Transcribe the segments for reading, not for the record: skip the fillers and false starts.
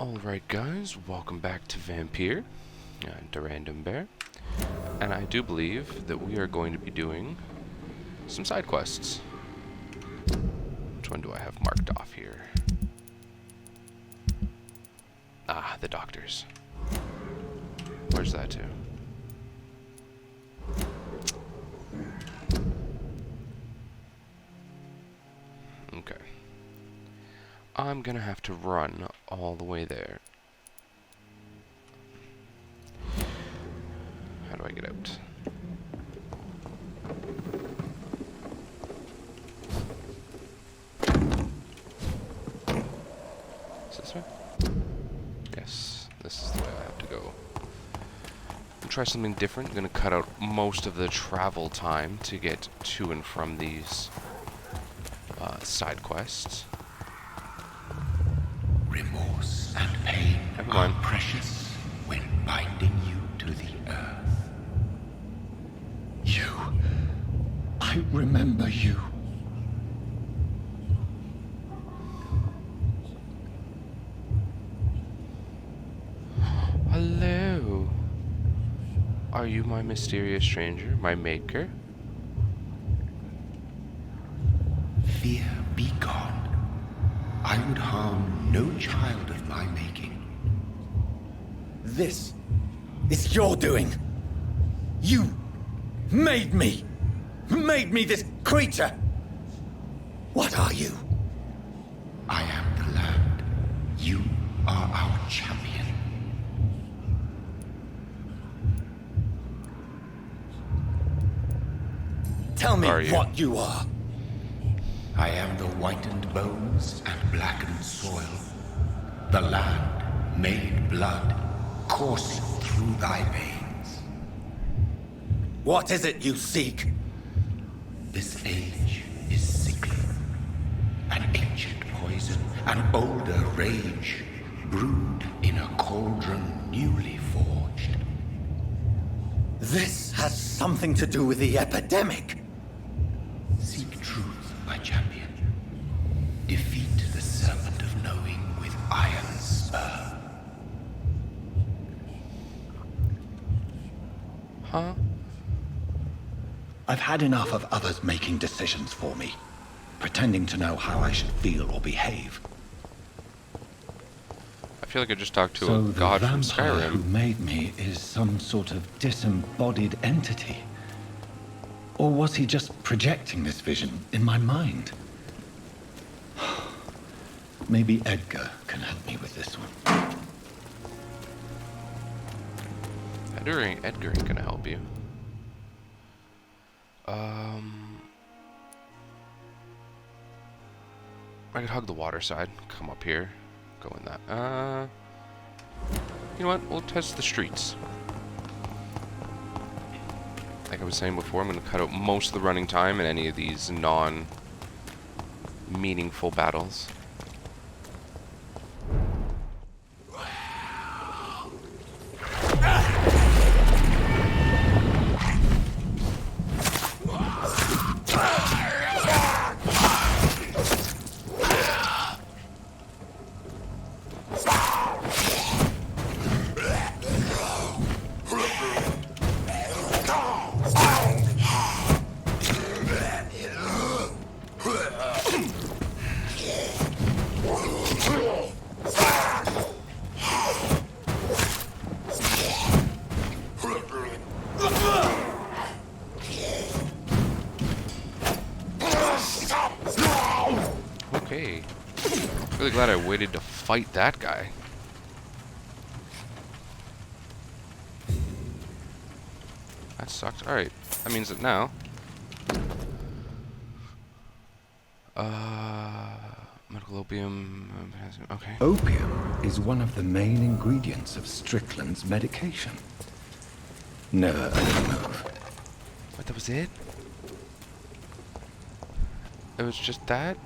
Alright guys, welcome back to Vampyr, the Random Bear, and I do believe that we are going to be doing some side quests. Which one do I have marked off here? Ah, the doctors. Where's that to? Okay. I'm gonna have to run all the way there. How do I get out? Is this way? Yes, this is the way I have to go. I'll try something different. I'm gonna cut out most of the travel time to get to and from these side quests. Remorse and pain are precious when binding you to the earth. You. I remember you. Hello. Are you my mysterious stranger, my maker? Fear be gone. I would harm no child of my making. This is your doing. You made me. Made me this creature. What are you? I am the land. You are our champion. Tell me what you are. I am the whitened bones and blackened soil. The land made blood coursing through thy veins. What is it you seek? This age is sickly. An ancient poison, an older rage, brewed in a cauldron newly forged. This has something to do with the epidemic. Seek truth, my champion. Defeat the serpent of knowing with iron spur. Huh? I've had enough of others making decisions for me, pretending to know how I should feel or behave. I feel like I just talked to So a the god from vampire who Skyrim. made me is some sort of disembodied entity? Or was he just projecting this vision in my mind? Maybe Edgar can help me with this one. Edgar ain't gonna help you. I could hug the water side. Come up here. Go in that. You know what? We'll test the streets. Like I was saying before, I'm going to cut out most of the running time in any of these non-meaningful battles. Okay. Really glad I waited to fight that guy. That sucked. Alright. That means that now... medical opium... okay. Opium is one of the main ingredients of Strickland's medication. Never a move. What, that was it? It was just that?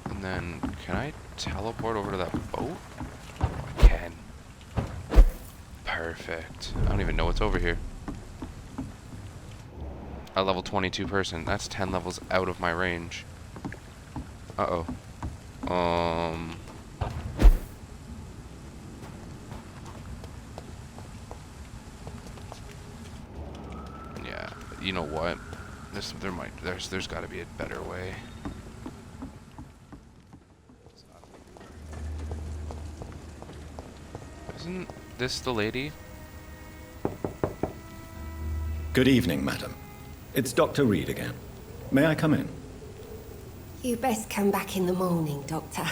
And then, can I teleport over to that boat? I can. Perfect. I don't even know what's over here. A level 22 person. That's 10 levels out of my range. Uh-oh. you know what? There's got to be a better way. Isn't this the lady? Good evening, madam. It's Dr. Reed again. May I come in? You best come back in the morning, Doctor.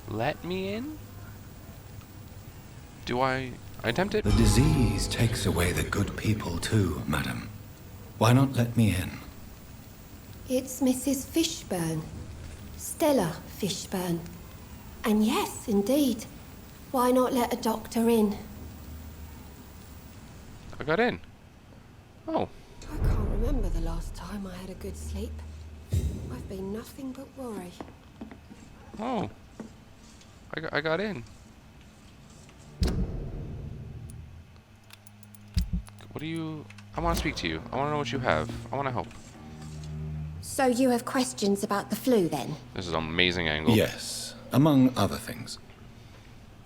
Let me in? Do I attempt it? The disease takes away the good people too, madam. Why not let me in? It's Mrs. Fishburne. Stella Fishburne. And yes, indeed. Why not let a doctor in? I got in. Oh. I can't remember the last time I had a good sleep. I've been nothing but worry. Oh. I got in. What do you... I want to speak to you. I want to know what you have. I want to help. So you have questions about the flu, then? This is an amazing angle. Yes, among other things.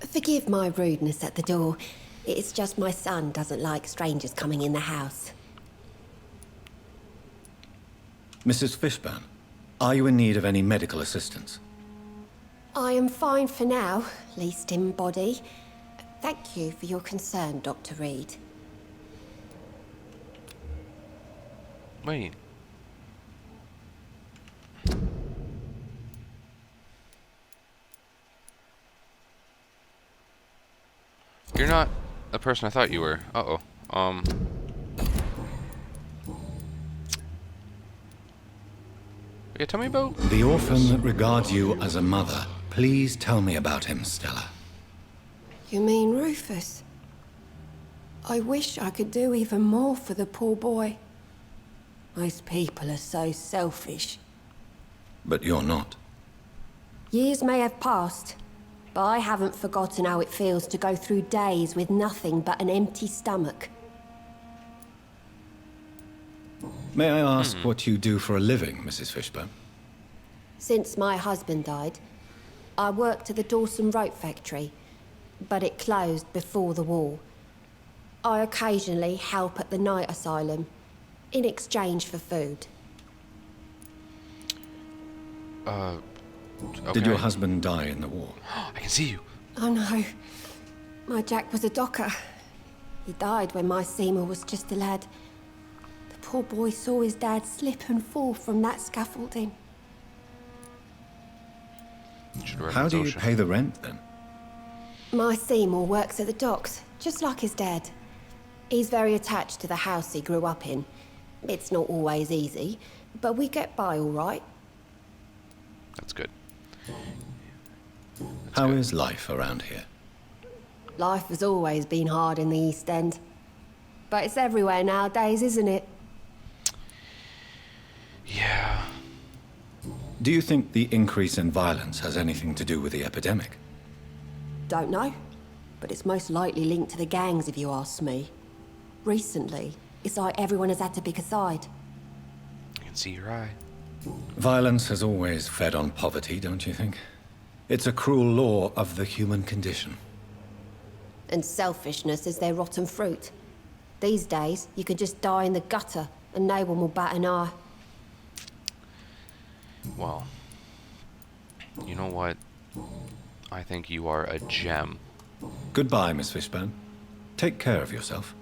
Forgive my rudeness at the door. It's just my son doesn't like strangers coming in the house. Mrs. Fishburne, are you in need of any medical assistance? I am fine for now, least in body. Thank you for your concern, Dr. Reed. Wait. You're not the person I thought you were. Uh-oh. Yeah, tell me about... The orphan that regards you as a mother. Please tell me about him, Stella. You mean Rufus? I wish I could do even more for the poor boy. Most people are so selfish. But you're not. Years may have passed, but I haven't forgotten how it feels to go through days with nothing but an empty stomach. May I ask what you do for a living, Mrs. Fishburne? Since my husband died, I worked at the Dawson Rope Factory, but it closed before the war. I occasionally help at the night asylum, in exchange for food. Okay. Did your husband die in the war? I can see you. Oh no, my Jack was a docker. He died when my Seymour was just a lad. The poor boy saw his dad slip and fall from that scaffolding. How do you pay the rent, then? My Seymour works at the docks, just like his dad. He's very attached to the house he grew up in. It's not always easy, but we get by all right. That's good. How is life around here? Life has always been hard in the East End. But it's everywhere nowadays, isn't it? Yeah. Do you think the increase in violence has anything to do with the epidemic? Don't know. But it's most likely linked to the gangs, if you ask me. Recently, it's like everyone has had to pick a side. I can see your eye. Violence has always fed on poverty, don't you think? It's a cruel law of the human condition. And selfishness is their rotten fruit. These days, you can just die in the gutter, and no one will bat an eye. Well, you know what? I think you are a gem. Goodbye, Miss Fishburne. Take care of yourself.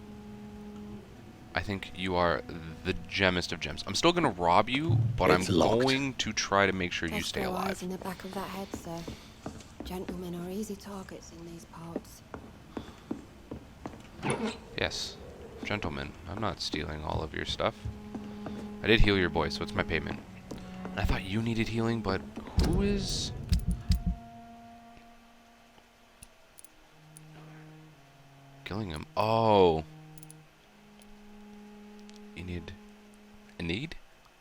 I think you are the gemmest of gems. I'm still gonna rob you, but It's I'm locked. going to try to make sure you There's stay no eyes alive. in the back of that head, sir. Gentlemen are easy targets in these parts. Yes, gentlemen, I'm not stealing all of your stuff. I did heal your boy, so it's my payment. And I thought you needed healing, but who is... killing him? Oh. Enid. Enid?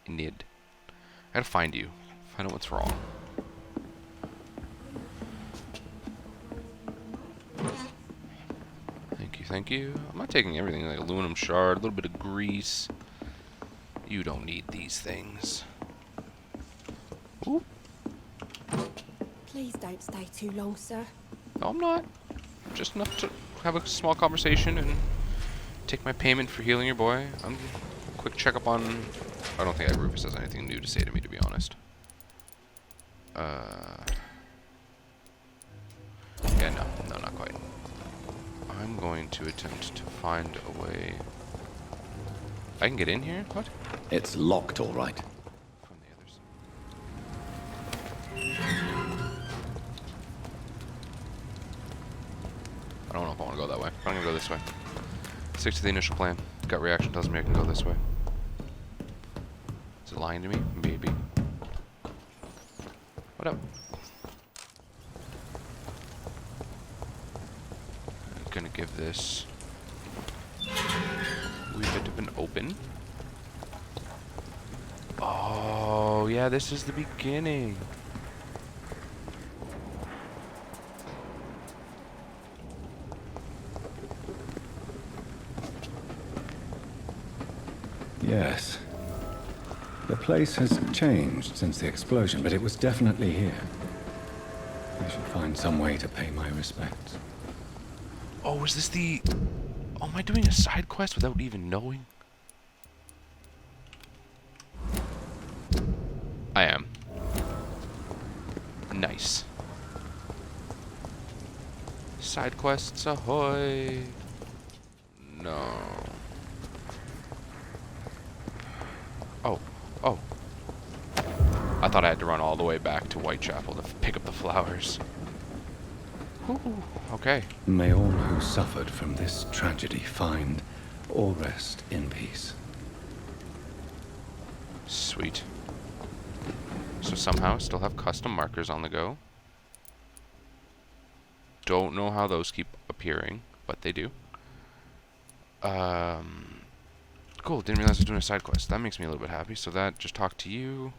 Enid. I gotta find you. Find out what's wrong. Thank you, thank you. I'm not taking everything, like aluminum shard, a little bit of grease. You don't need these things. Ooh. Please don't stay too long, sir. No, I'm not. Just enough to have a small conversation and take my payment for healing your boy. I'm quick checkup on... I don't think Rufus has anything new to say to me, to be honest. Yeah, no, not quite. I'm going to attempt to find a way... I can get in here? What? It's locked, all right. From the others. I don't know if I want to go that way. I'm going to go this way. Stick to the initial plan. Gut reaction tells me I can go this way. Is it lying to me? Maybe. What up? I'm gonna give this a wee bit of an open. Oh, yeah, this is the beginning. Yes. The place has changed since the explosion, but it was definitely here. I should find some way to pay my respects. Oh, is this the... Oh, am I doing a side quest without even knowing? I am. Nice. Side quests ahoy! No. Oh. Oh. I thought I had to run all the way back to Whitechapel to pick up the flowers. Ooh, okay. May all who suffered from this tragedy find or rest in peace. Sweet. So somehow still have custom markers on the go. Don't know how those keep appearing, but they do. Cool, didn't realize I was doing a side quest. That makes me a little bit happy. So that, just talk to you.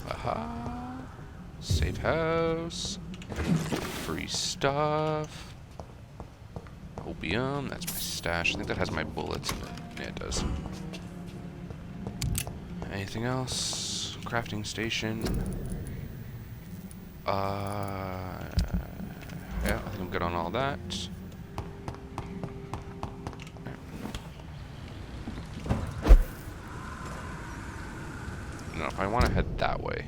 Aha. Safe house. Free stuff. Opium, that's my stash. I think that has my bullets in it. Yeah, it does. Anything else? Crafting station. Yeah, I think I'm good on all that. No, if I want to head that way,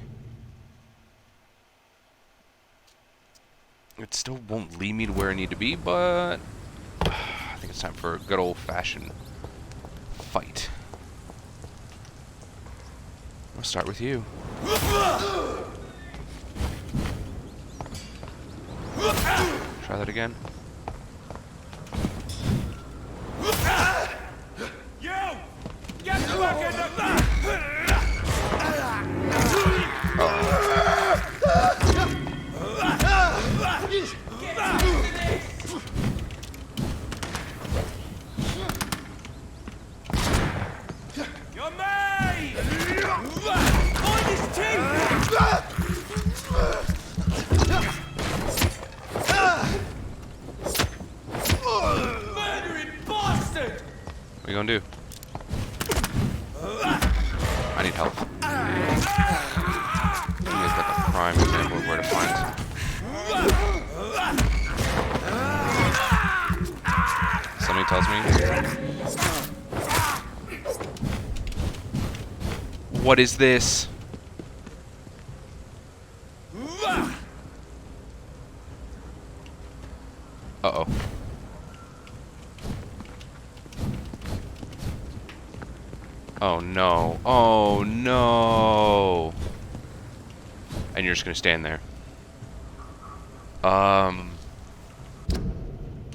it still won't lead me to where I need to be, but I think it's time for a good old-fashioned fight. I'll start with you. Try that again. What are you gonna do? I need help. He is like a prime example of where to find it. Somebody tells me. What is this? Uh-oh. Oh no. Oh no. And you're just gonna stand there.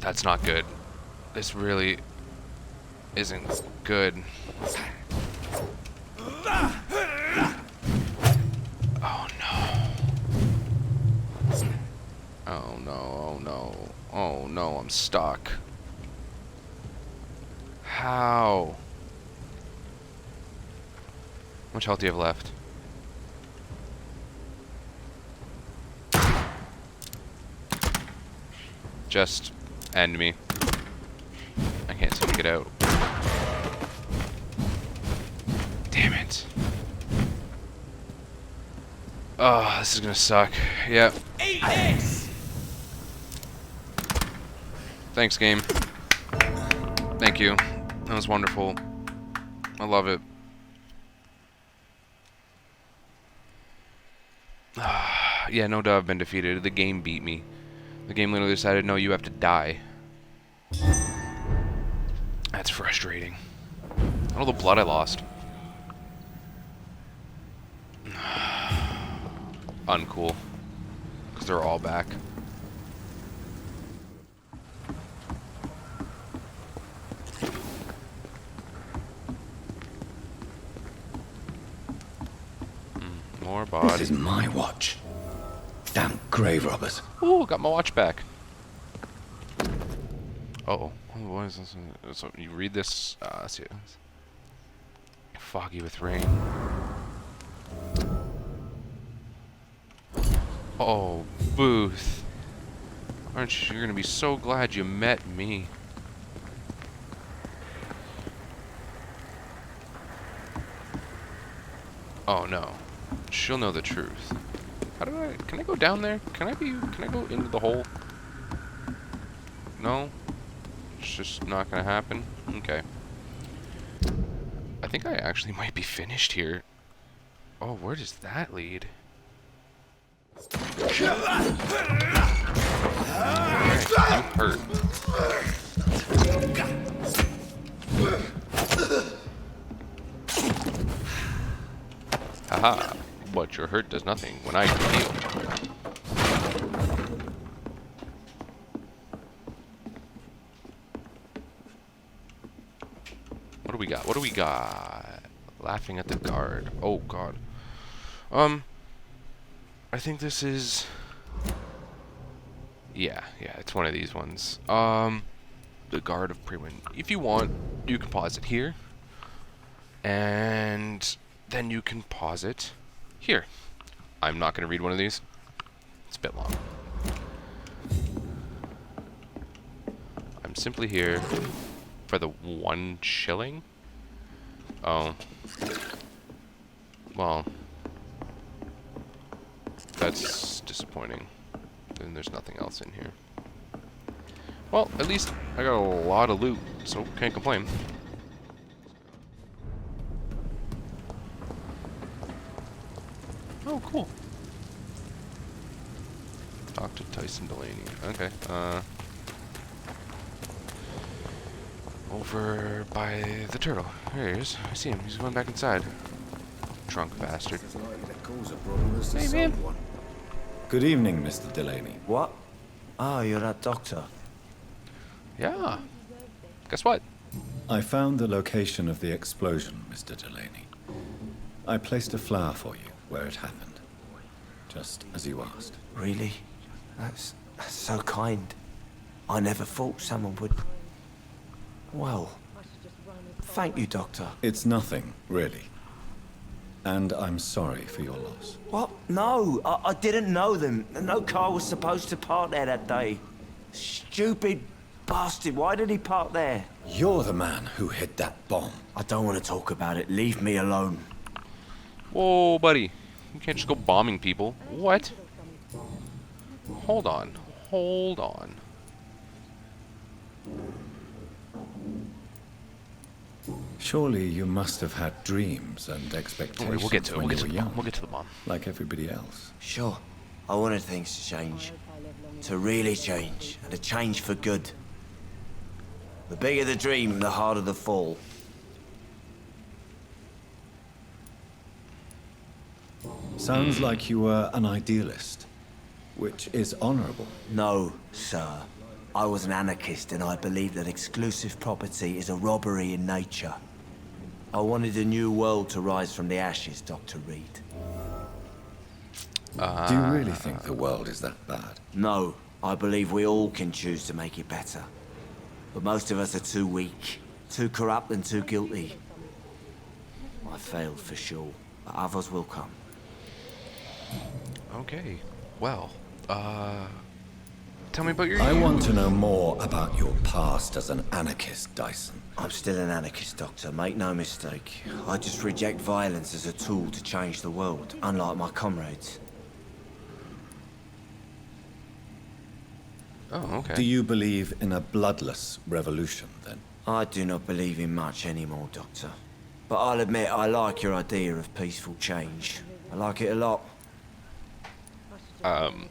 That's not good. This really isn't good. Oh no. Oh no, oh no. Oh no, I'm stuck. How? How much health do you have left? Just end me. I can't seem to get out. Damn it. Oh, this is gonna suck. Yeah. Eat this! Thanks, game. Thank you. That was wonderful. I love it. Yeah, no doubt I've been defeated. The game beat me. The game literally decided, no, you have to die. That's frustrating. All the blood I lost. Uncool. Because they're all back. More body. This is my watch. Damn grave robbers. Ooh, got my watch back. Uh-oh. What is this? So you read this? Let's see. Foggy with rain. Oh, Booth. Aren't you gonna be so glad you met me? Oh no. She'll know the truth. How do I... Can I go down there? Can I go into the hole? No? It's just not gonna happen? Okay. I think I actually might be finished here. Oh, where does that lead? Alright, you hurt. Haha. But your hurt does nothing when I can heal. What do we got? What do we got? Laughing at the guard. Oh god. I think this is... Yeah, it's one of these ones. The guard of Prewin. If you want, you can pause it here. And then you can pause it here. I'm not going to read one of these. It's a bit long. I'm simply here for the 1 shilling. Oh. Well. That's disappointing. Then there's nothing else in here. Well, at least I got a lot of loot, so can't complain. Oh, cool. Talk to Tyson Delaney. Okay, over by the turtle. There he is. I see him. He's going back inside. Drunk bastard. Hey, man. Good evening, Mr. Delaney. What? Ah, you're that doctor. Yeah. Guess what? I found the location of the explosion, Mr. Delaney. I placed a flower for you where it happened, just as you asked. Really? That's so kind. I never thought someone would... Well, thank you, Doctor. It's nothing, really. And I'm sorry for your loss. What? No, I didn't know them. No car was supposed to park there that day. Stupid bastard, why did he park there? You're the man who hid that bomb. I don't want to talk about it. Leave me alone. Whoa, buddy. You can't just go bombing people. What? Hold on. Hold on. Surely you must have had dreams and expectations. Don't worry, we'll get to it. when We'll get you to were the bomb. young, We'll get to the bomb. like everybody else. Sure, I wanted things to change. To really change, and to change for good. The bigger the dream, the harder the fall. Sounds like you were an idealist, which is honorable. No, sir. I was an anarchist and I believed that exclusive property is a robbery in nature. I wanted a new world to rise from the ashes, Dr. Reed. Do you really think the world is that bad? No, I believe we all can choose to make it better. But most of us are too weak, too corrupt and too guilty. I failed for sure, but others will come. Okay. Well, Tell me about your I youth. want to know more about your past as an anarchist, Dyson. I'm still an anarchist, Doctor, make no mistake. I just reject violence as a tool to change the world, unlike my comrades. Oh, okay. Do you believe in a bloodless revolution, then? I do not believe in much anymore, Doctor. But I'll admit I like your idea of peaceful change. I like it a lot. I'm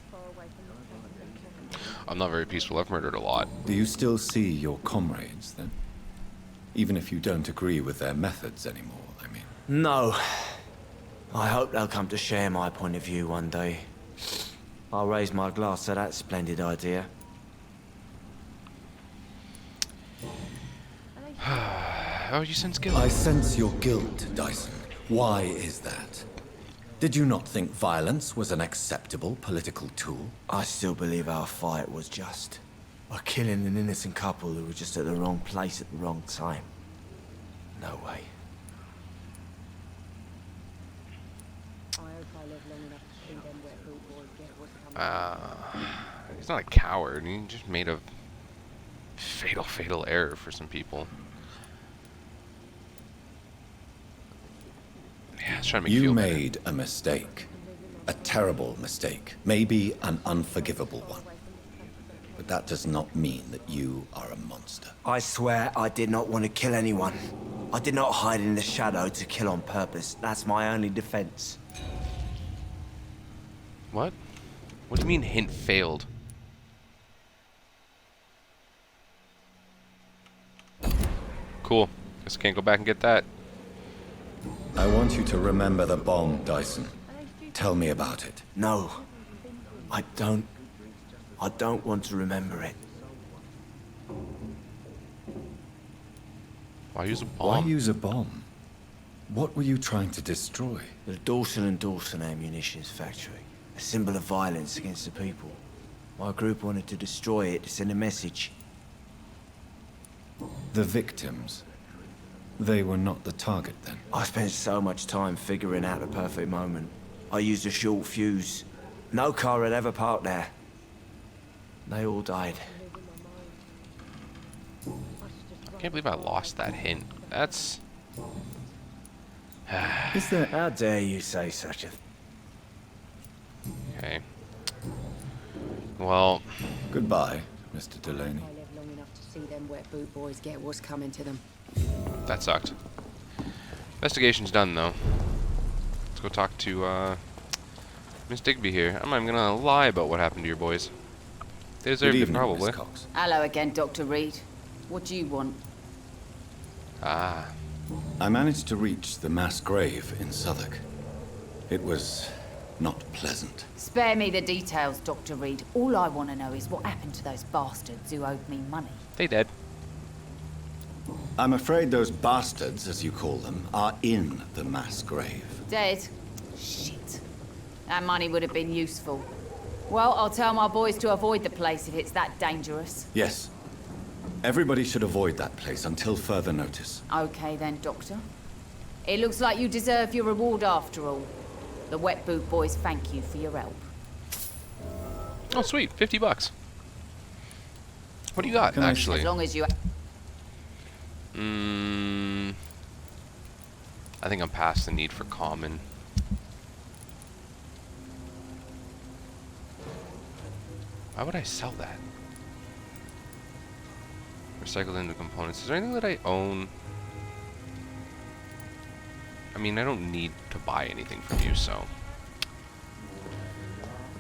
not very peaceful. I've murdered a lot. Do you still see your comrades, then? Even if you don't agree with their methods anymore, I mean. No. I hope they'll come to share my point of view one day. I'll raise my glass to that splendid idea. Oh, you sense guilt. I sense your guilt, Dyson. Why is that? Did you not think violence was an acceptable political tool? I still believe our fight was just. By killing an innocent couple who were just at the wrong place at the wrong time. No way. He's not a coward. He just made a fatal error for some people. Yeah, it's trying to make you You feel better. made a mistake. A terrible mistake. Maybe an unforgivable one. But that does not mean that you are a monster. I swear I did not want to kill anyone. I did not hide in the shadow to kill on purpose. That's my only defense. What? What do you mean hint failed? Cool. Guess I can't go back and get that. I want you to remember the bomb, Dyson. Tell me about it. No. I don't want to remember it. Why use a bomb? Why use a bomb? What were you trying to destroy? The Dawson and Dawson ammunitions factory. A symbol of violence against the people. My group wanted to destroy it to send a message. The victims. They were not the target then. I spent so much time figuring out the perfect moment. I used a short fuse. No car had ever parked there. They all died. I can't believe I lost that hint. That's... Is there... How dare you say such a... Okay. Well, Goodbye, Mr. Delaney. I live long enough to see them wet boot boys get what's coming to them. that sucked. Investigation's done, though. Let's go talk to, Miss Digby here. I'm not even gonna lie about what happened to your boys. They deserved it, probably. Miss Cox. Hello again, Dr. Reed. What do you want? Ah. I managed to reach the mass grave in Southwark. It was not pleasant. Spare me the details, Dr. Reed. All I want to know is what happened to those bastards who owed me money. They dead. I'm afraid those bastards, as you call them, are in the mass grave. Dead? Shit. That money would have been useful. Well, I'll tell my boys to avoid the place if it's that dangerous. Yes. Everybody should avoid that place until further notice. Okay then, Doctor. It looks like you deserve your reward after all. The wet boot boys thank you for your help. Oh, sweet. 50 bucks. What do you got, Can I- actually? As long as you... I think I'm past the need for common. Why would I sell that? Recycled into components. Is there anything that I own? I mean, I don't need to buy anything from you, so...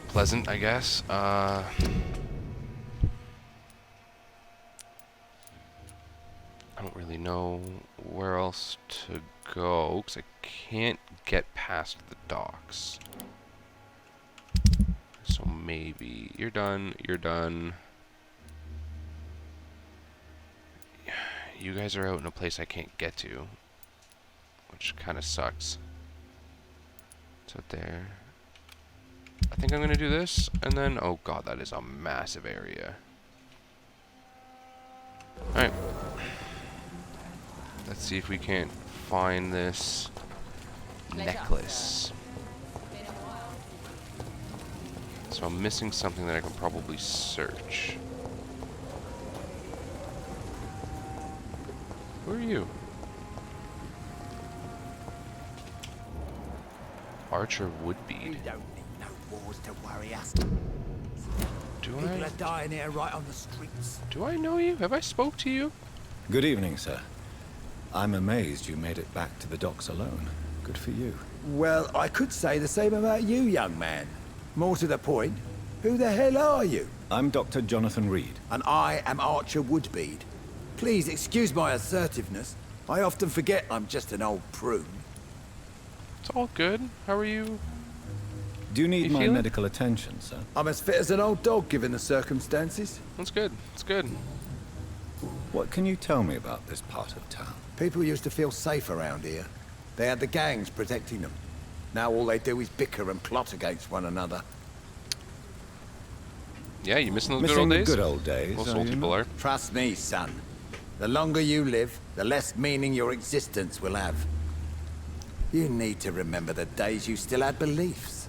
Pleasant, I guess. I don't really know where else to go, because I can't get past the docks. So maybe... You're done, you're done. You guys are out in a place I can't get to, which kind of sucks. It's out there. I think I'm gonna do this, and then... Oh god, that is a massive area. Alright. Let's see if we can't find this necklace. This So I'm missing something that I can probably search. Who are you? Archer Woodbead. You don't need no wars to worry us. Do People I? are dying here right on the streets. Do I know you? Have I spoke to you? Good evening, sir. I'm amazed you made it back to the docks alone. Good for you. Well, I could say the same about you, young man. More to the point, who the hell are you? I'm Dr. Jonathan Reed. And I am Archer Woodbead. Please excuse my assertiveness. I often forget I'm just an old prune. It's all good. How are you? Do you need You my feeling? medical attention, sir? I'm as fit as an old dog given the circumstances. That's good. It's good. What can you tell me about this part of town? People used to feel safe around here. They had the gangs protecting them. Now all they do is bicker and plot against one another. Yeah, you missing those Missing good old the days? good old days, Most are old you people not? are. Trust me, son. The longer you live, the less meaning your existence will have. You need to remember the days you still had beliefs.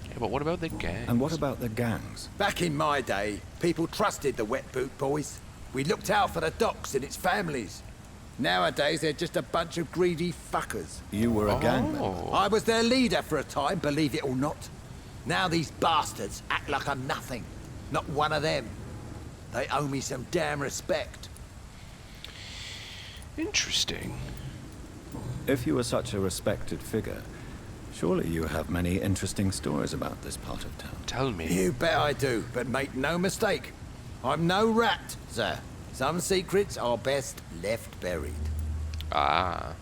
Yeah, but what about the gang? And what about the gangs? Back in my day, people trusted the wet boot boys. We looked out for the docks and its families. Nowadays, they're just a bunch of greedy fuckers. You were a gang member. Oh. I was their leader for a time, believe it or not. Now these bastards act like I'm nothing. Not one of them. They owe me some damn respect. Interesting. If you were such a respected figure, surely you have many interesting stories about this part of town. Tell me. You bet I do, but make no mistake. I'm no rat, sir. Some secrets are best left buried. Ah.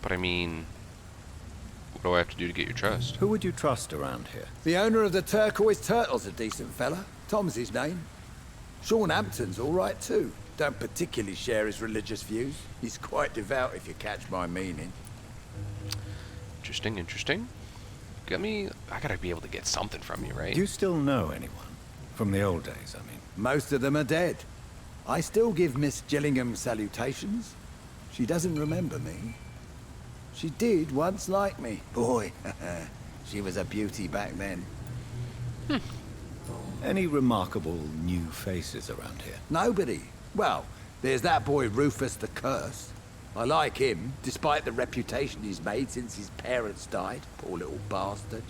But I mean, what do I have to do to get your trust? Who would you trust around here? The owner of the Turquoise Turtle's a decent fella. Tom's his name. Sean Hampton's all right too. Don't particularly share his religious views. He's quite devout, if you catch my meaning. Interesting, interesting. I gotta be able to get something from you, right? Do you still know anyone? From the old days, I mean. Most of them are dead. I still give Miss Gillingham salutations. She doesn't remember me. She did once like me. Boy, she was a beauty back then. Any remarkable new faces around here? Nobody. Well, there's that boy Rufus the Curse. I like him, despite the reputation he's made since his parents died. Poor little bastard.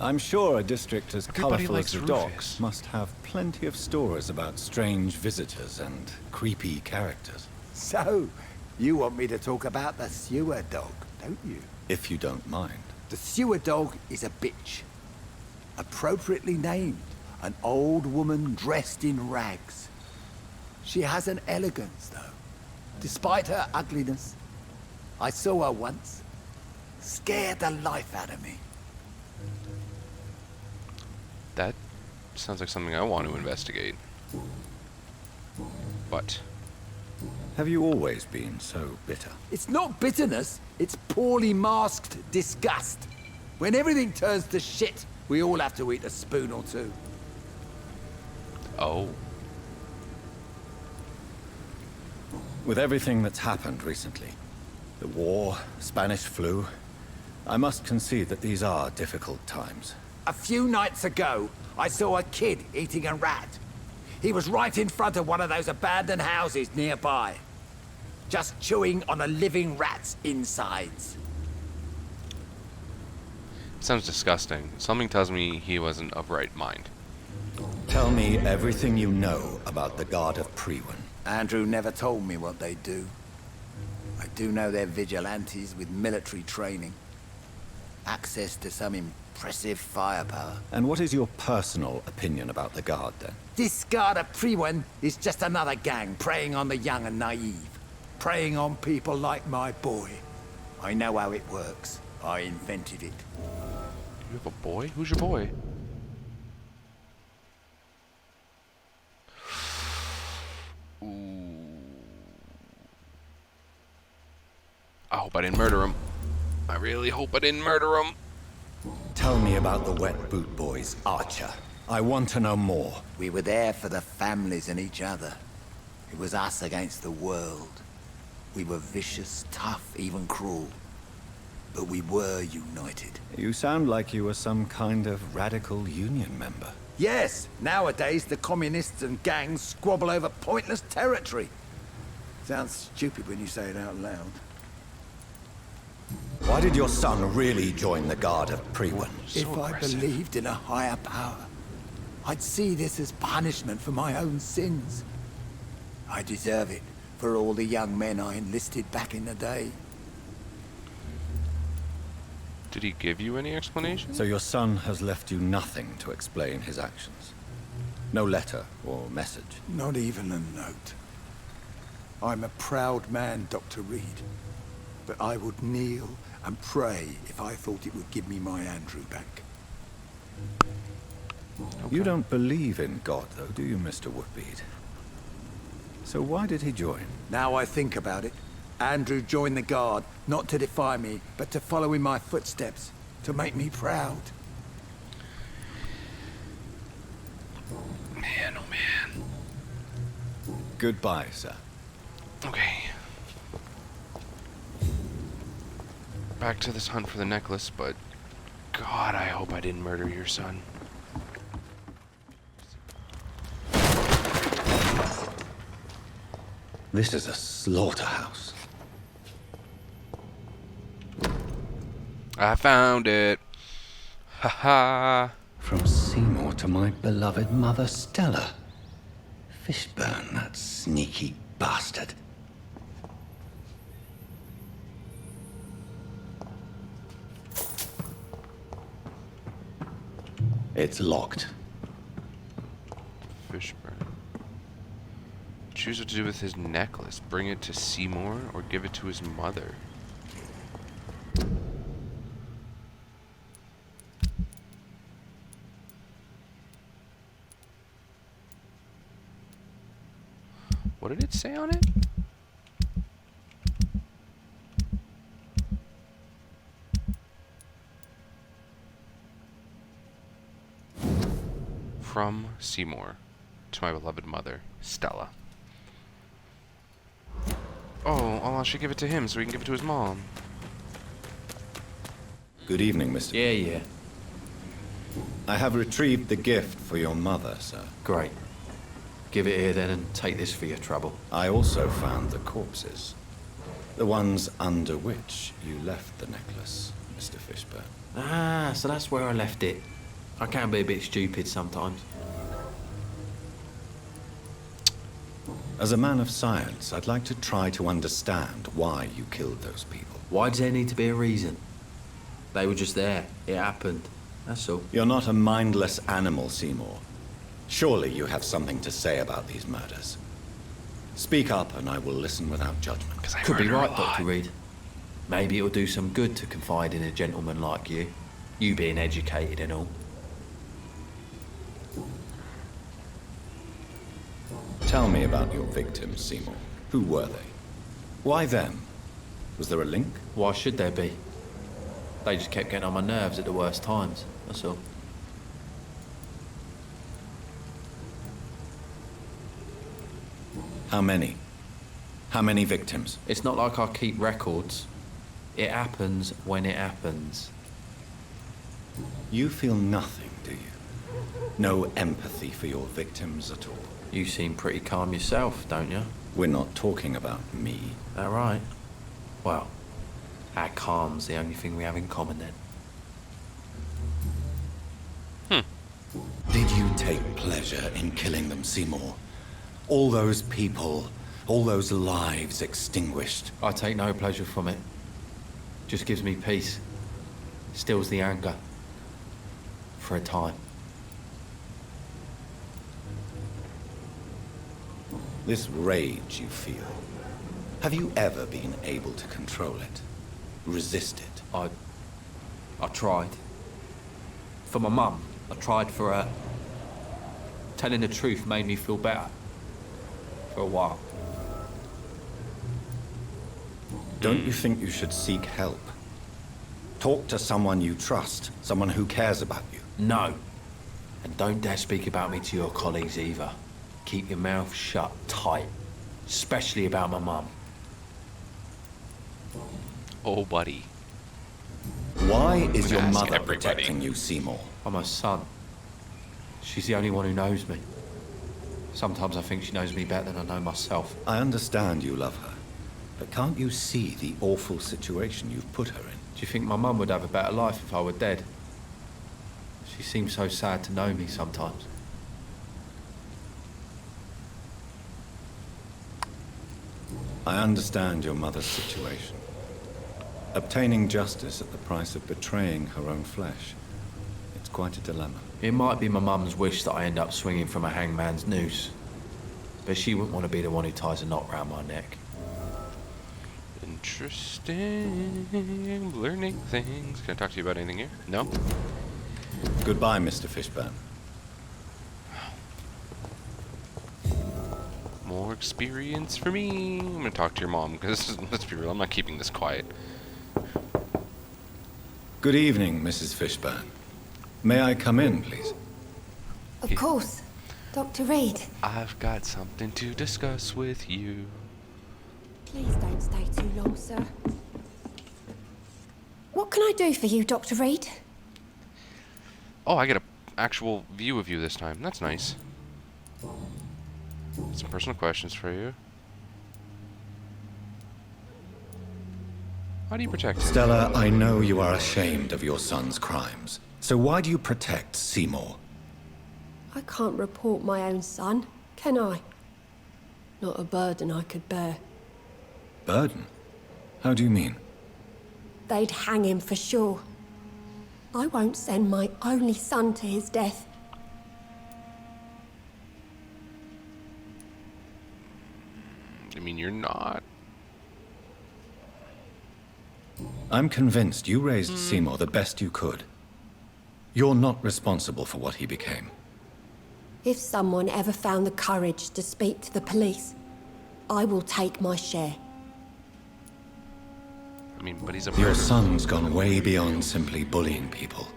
I'm sure a district as Everybody colourful as likes the Rufus. docks must have plenty of stories about strange visitors and creepy characters. So, you want me to talk about the sewer dog, don't you? If you don't mind. The sewer dog is a bitch. Appropriately named. An old woman dressed in rags. She has an elegance, though. Despite her ugliness. I saw her once. Scared the life out of me. That sounds like something I want to investigate. But Have you always been so bitter? It's not bitterness, it's poorly masked disgust. When everything turns to shit, we all have to eat a spoon or two. oh, With everything that's happened recently, the war, Spanish flu, I must concede that these are difficult times. A few nights ago, I saw a kid eating a rat. He was right in front of one of those abandoned houses nearby. Just chewing on a living rat's insides. sounds disgusting. Something tells me he wasn't of right mind. Tell me everything you know about the God of Priwen. Andrew never told me what they do. I do know they're vigilantes with military training. Access to some impressive firepower. And what is your personal opinion about the Guard, then? This guard of Priwen is just another gang preying on the young and naive. Preying on people like my boy. I know how it works. I invented it. You have a boy? Who's your boy? Ooh. I hope I didn't murder him. I really hope I didn't murder him. Tell me about the Wet Boot Boys, Archer. I want to know more. We were there for the families and each other. It was us against the world. We were vicious, tough, even cruel. but we were united. You sound like you were some kind of radical union member. Yes, nowadays the communists and gangs squabble over pointless territory. Sounds stupid when you say it out loud. Why did your son really join the Guard of Priwen? If I believed in a higher power, I'd see this as punishment for my own sins. I deserve it for all the young men I enlisted back in the day. Did he give you any explanation? So your son has left you nothing to explain his actions? No letter or message? Not even a note. I'm a proud man, Dr. Reed. But I would kneel and pray if I thought it would give me my Andrew back. You don't believe in God, though, do you, Mr. Woodbead? So why did he join? Now I think about it, Andrew joined the Guard, not to defy me, but to follow in my footsteps, to make me proud. Man, oh man. Goodbye, sir. Okay. Back to this hunt for the necklace, but God, I hope I didn't murder your son. This is a slaughterhouse. I found it. Ha ha. From Seymour to my beloved mother, Stella. Fishburne, that sneaky bastard. It's locked. Fishburne. Choose what to do with his necklace. Bring it to Seymour or give it to his mother. What did it say on it? From Seymour to my beloved mother, Stella. Oh, I should give it to him so he can give it to his mom. Good evening, Mr. Yeah. I have retrieved the gift for your mother, sir. Great. Give it here then and take this for your trouble. I also found the corpses. The ones under which you left the necklace, Mr. Fishburne. Ah, so that's where I left it. I can be a bit stupid sometimes. As a man of science, I'd like to try to understand why you killed those people. Why does there need to be a reason? They were just there. It happened. That's all. You're not a mindless animal, Seymour. Surely you have something to say about these murders. Speak up and I will listen without judgment. Could be right, Dr. Reed. Maybe it'll do some good to confide in a gentleman like you. You being educated and all. Tell me about your victims, Seymour. Who were they? Why them? Was there a link? Why should there be? They just kept getting on my nerves at the worst times. That's all. How many? How many victims? It's not like I keep records. It happens when it happens. You feel nothing, do you? No empathy for your victims at all? You seem pretty calm yourself, don't you? We're not talking about me. That right? Well, our calm's the only thing we have in common then. Did you take pleasure in killing them, Seymour? All those people, all those lives extinguished. I take no pleasure from it. Just gives me peace. Stills the anger. For a time. This rage you feel, have you ever been able to control it? Resist it? I tried. For my mum, I tried for her. Telling the truth made me feel better. For a while. Don't you think you should seek help? Talk to someone you trust, someone who cares about you. No. And don't dare speak about me to your colleagues either. Keep your mouth shut tight. Especially about my mum. Oh, buddy. Why is your Ask mother everybody. protecting you, Seymour? I'm her son. She's the only one who knows me. Sometimes I think she knows me better than I know myself. I understand you love her, but can't you see the awful situation you've put her in? Do you think my mum would have a better life if I were dead? She seems so sad to know me sometimes. I understand your mother's situation. Obtaining justice at the price of betraying her own flesh. It's quite a dilemma. It might be my mum's wish that I end up swinging from a hangman's noose. But she wouldn't want to be the one who ties a knot round my neck. Interesting. Learning things. Can I talk to you about anything here? No? Goodbye, Mr. Fishburne. More experience for me. I'm gonna talk to your mom, because let's be real, I'm not keeping this quiet. Good evening, Mrs. Fishburne. May I come in, please? Of course. Dr. Reed. I've got something to discuss with you. Please don't stay too long, sir. What can I do for you, Dr. Reed? Oh, I get an actual view of you this time. That's nice. Some personal questions for you. How do you protect him? Stella, I know you are ashamed of your son's crimes. So why do you protect Seymour? I can't report my own son, can I? Not a burden I could bear. Burden? How do you mean? They'd hang him for sure. I won't send my only son to his death. I mean, you're not. I'm convinced you raised Seymour the best you could. You're not responsible for what he became. If someone ever found the courage to speak to the police, I will take my share. I mean, but he's a Your murderer. son's gone way beyond simply bullying people.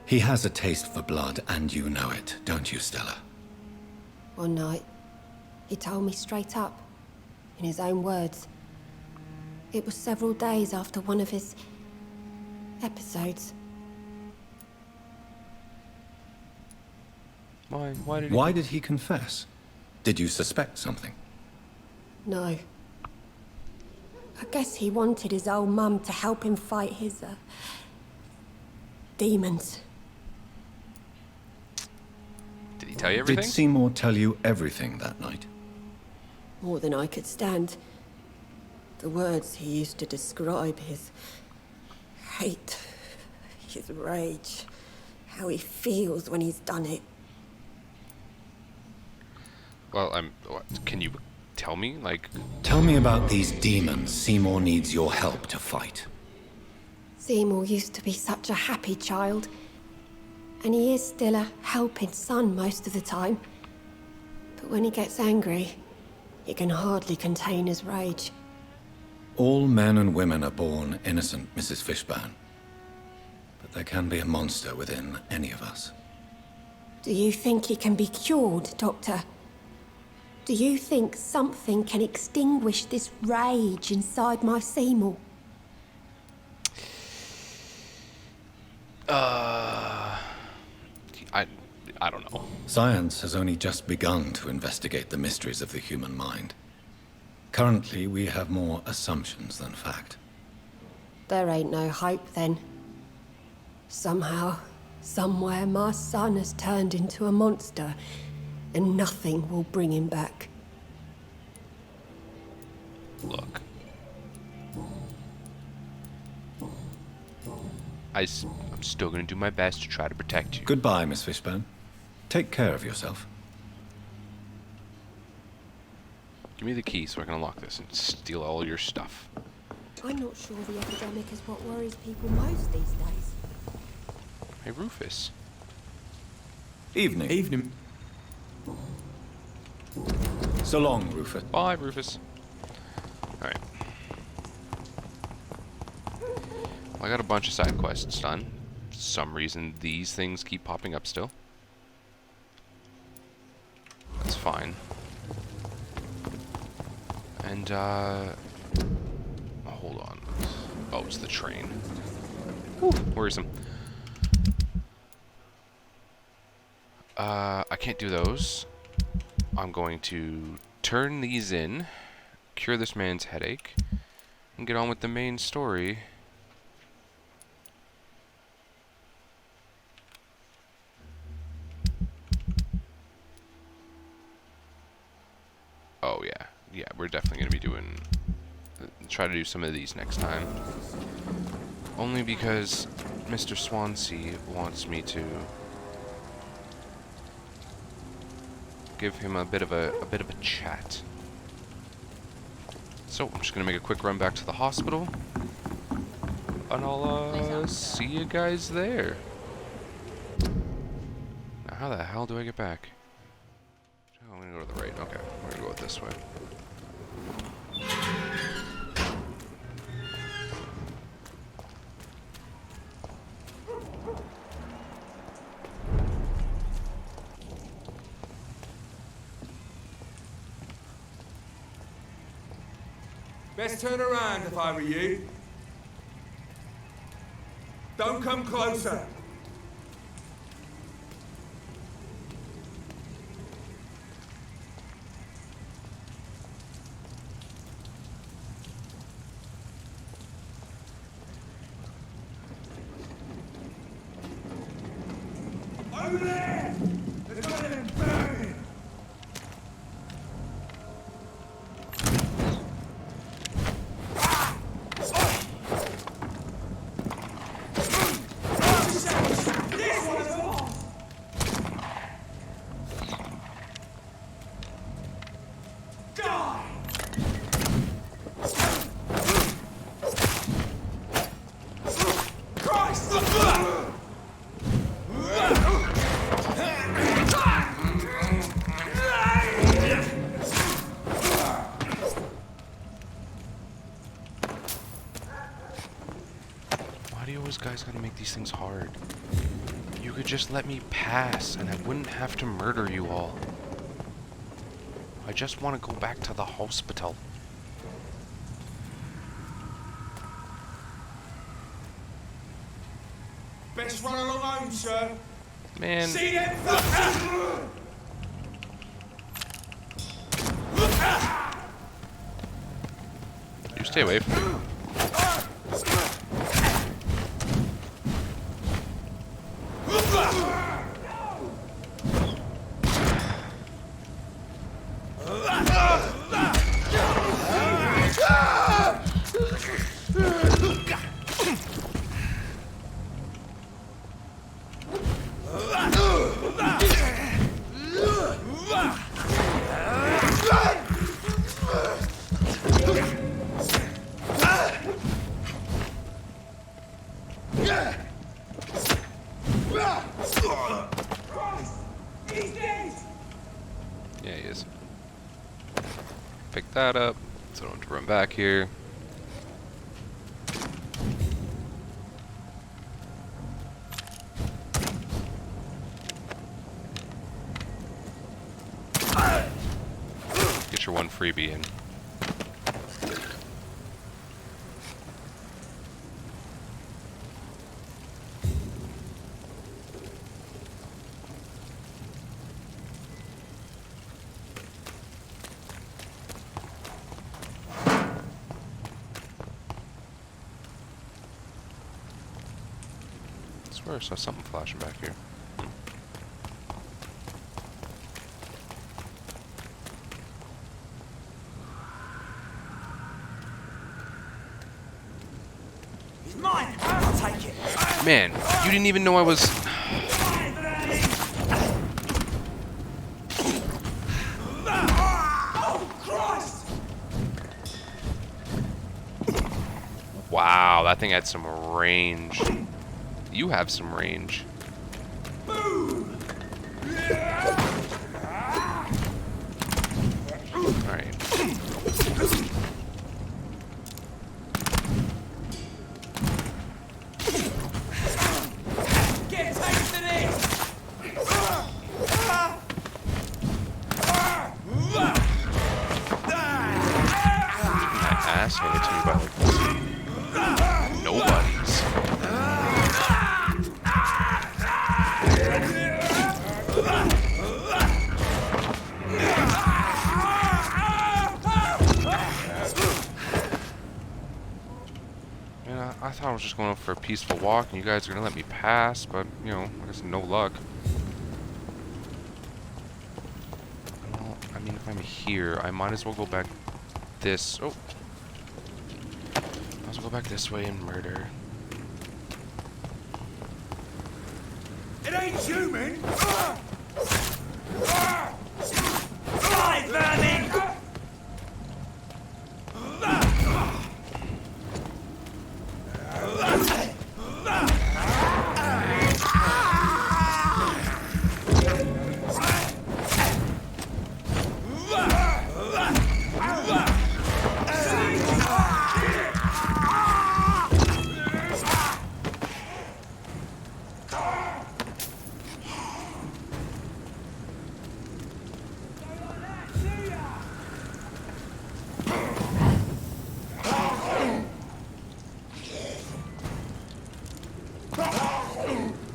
He has a taste for blood, and you know it, don't you, Stella? One night, he told me straight up, in his own words. It was several days after one of his episodes. Why? Why did he confess? Did you suspect something? No. I guess he wanted his old mum to help him fight his, demons. Did he tell you everything? Did Seymour tell you everything that night? More than I could stand. The words he used to describe his hate, his rage, how he feels when he's done it. Well, can you tell me, like... Tell me about these demons Seymour needs your help to fight. Seymour used to be such a happy child. And he is still a helping son most of the time. But when he gets angry, he can hardly contain his rage. All men and women are born innocent, Mrs. Fishburne. But there can be a monster within any of us. Do you think he can be cured, Doctor? Do you think something can extinguish this rage inside my Seymour? I don't know. Science has only just begun to investigate the mysteries of the human mind. Currently, we have more assumptions than fact. There ain't no hope then. Somehow, somewhere, my son has turned into a monster, and nothing will bring him back. Look. I'm still gonna do my best to try to protect you. Goodbye, Miss Fishburne. Take care of yourself. Give me the key so I can unlock this and steal all your stuff. I'm not sure the epidemic is what worries people most these days. Hey, Rufus. Evening. Evening. So long, Rufus. Bye, Rufus. Alright. Well, I got a bunch of side quests done. For some reason, these things keep popping up still. That's fine. And, hold on. Oh, it's the train. Whew, worrisome. I can't do those. I'm going to turn these in, cure this man's headache, and get on with the main story. Oh yeah, yeah, we're definitely going to be doing, try to do some of these next time. Only because Mr. Swansea wants me to give him a bit of a chat. So I'm just gonna make a quick run back to the hospital, and I'll see you guys there. Now, how the hell do I get back? Oh, I'm gonna go to the right. Okay, we're gonna go this way. Best turn around if I were you. Don't come closer. Over there! There's one of them burning! Guys gotta make these things hard. You could just let me pass and I wouldn't have to murder you all. I just want to go back to the hospital. Best run along home, sir. Man. See them You stay away from me. Yeah, he is. Pick that up, so I don't have to run back here. Get your one freebie in. I swear I saw something flashing back here. It's mine. I'll take it. Man, you didn't even know I was... Oh, Christ! Wow, that thing had some range. You have some range. Alright. Get a taste of this! That ass handed to me by like nobody's. I thought I was just going for a peaceful walk and you guys are gonna let me pass, but, you know, I guess no luck. Well, I mean, if I'm here, I might as well go back this... Oh! Might as well go back this way and murder. It ain't human! Die, vermin!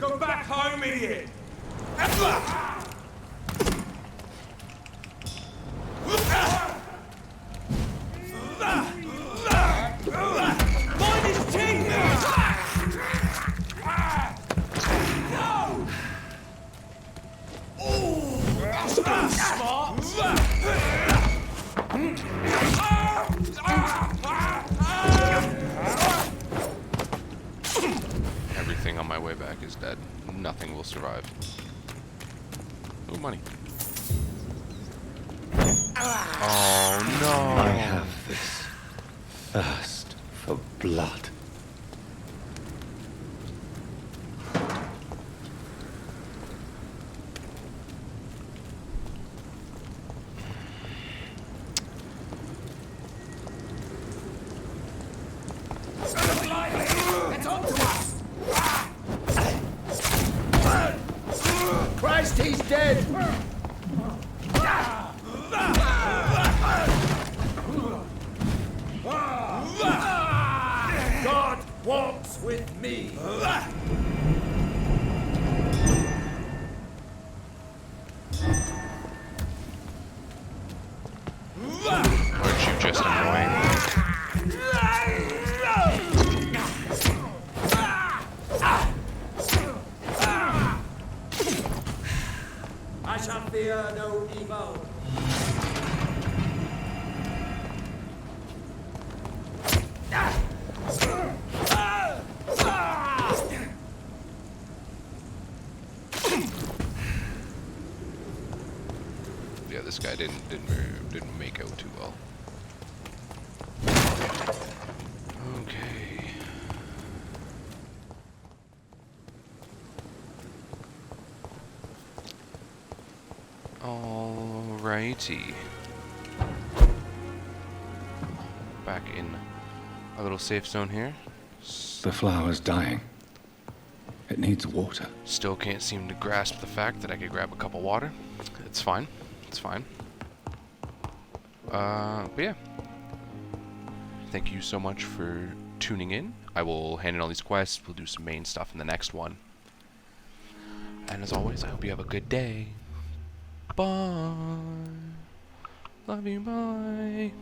Go back home, idiot! Mind his teeth! No! That's smart! Everything on my way back is dead. Nothing will survive. Oh, money. Oh, no. I have this thirst for blood. It's on to us! Christ, he's dead! God walks with me! Aren't you just annoying? I shall fear no evil. Yeah, this guy didn't make out too well. Okay. Alrighty. Back in a little safe zone here. The flower's dying. It needs water. Still can't seem to grasp the fact that I could grab a cup of water. It's fine. It's fine. But yeah. Thank you so much for tuning in. I will hand in all these quests. We'll do some main stuff in the next one. And as always, I hope you have a good day. Bye. Love you, bye.